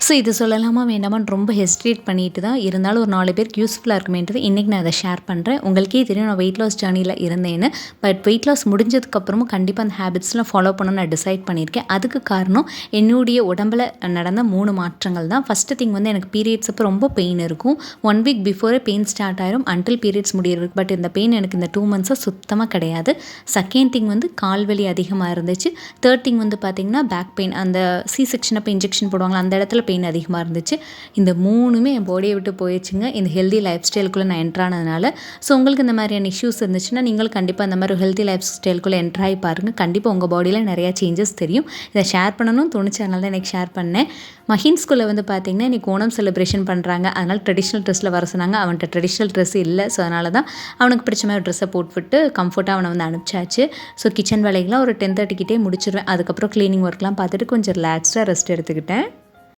So இது சொல்லலாமா வேண்டாமான்னு ரொம்ப ஹெசிடேட் பண்ணிட்டு தான் இருந்தாலும் ஒரு 4 பேருக்கு யூஸ்ஃபுல்லாக இருக்குமேன்றது இன்றைக்கி நான் அதை ஷேர் பண்ணுறேன். உங்களுக்கே தெரியும் நான் வெயிட் லாஸ் ஜர்னியில் இருந்தேன்னு. பட் வெயிட் லாஸ் முடிஞ்சதுக்கப்புறமும் கண்டிப்பாக அந்த ஹேபிட்ஸ்லாம் ஃபாலோ பண்ணணும்னு நான் டிசைட் பண்ணியிருக்கேன். அதுக்கு காரணம் என்னுடைய உடம்பில் நடந்த 3 மாற்றங்கள் தான். ஃபஸ்ட்டு திங் வந்து எனக்கு பீரியட்ஸ் அப்போ ரொம்ப பெயின் இருக்கும். 1 வீக் பிஃபோரே பெயின் ஸ்டார்ட் ஆயிரும் அன்டில் பீரியட்ஸ் முடியிருக்கு. பட் இந்த பெயின் எனக்கு இந்த 2 மந்த்ஸாக சுத்தமாக கிடையாது. செகண்ட் திங் வந்து கால்வலி அதிகமாக இருந்துச்சு. தேர்ட் திங் வந்து பார்த்திங்கன்னா பேக் பெயின், அந்த சி செக்ஷன் அப்போ இன்ஜெக்ஷன் போடுவாங்களா அந்த இடத்துல பெயின் அதிகமாக இருந்துச்சு. இந்த 3மே என் பாடியை விட்டு போயிடுச்சுங்க இந்த ஹெல்தி லைஃப் ஸ்டைலுக்குள்ளே நான் என்ட்ரானதுனால. ஸோ உங்களுக்கு இந்த மாதிரியான இஷ்யூஸ் இருந்துச்சுன்னா நீங்களும் கண்டிப்பாக இந்த மாதிரி ஹெல்தி லைஃப் ஸ்டைலுக்குள்ளே என்ட்ராகி பாருங்கள். கண்டிப்பாக உங்கள் பாடியில் நிறையா சேஞ்சஸ் தெரியும். இதை ஷேர் பண்ணணும்னு தோணுச்சு, அதனால தான் எனக்கு ஷேர் பண்ணேன். மஹின் ஸ்கூலில் வந்து பார்த்திங்கன்னா இன்றைக்கி ஓணம் செலிப்ரேஷன் பண்ணுறாங்க. அதனால் ட்ரெடிஷ்னல் ட்ரெஸ்ஸில் வர சொன்னாங்க. அவன்கிட்ட ட்ரெடிஷ்னல் ட்ரெஸ் இல்லை. ஸோ அதனால தான் அவனுக்கு பிடிச்ச மாதிரி ட்ரெஸ்ஸை போட்டுவிட்டு கம்ஃபர்ட்டாக அவனை வந்து அனுப்பிச்சாச்சு. ஸோ கிச்சன் வேலைகள்லாம் ஒரு 10:30 கிட்டே முடிச்சிடுவேன். அதுக்கப்புறம் க்ளீனிங் ஒர்க்லாம் பார்த்துட்டு கொஞ்சம் ரிலாக்ஸ்டாக ரெஸ்ட் எடுத்துக்கிட்டேன்.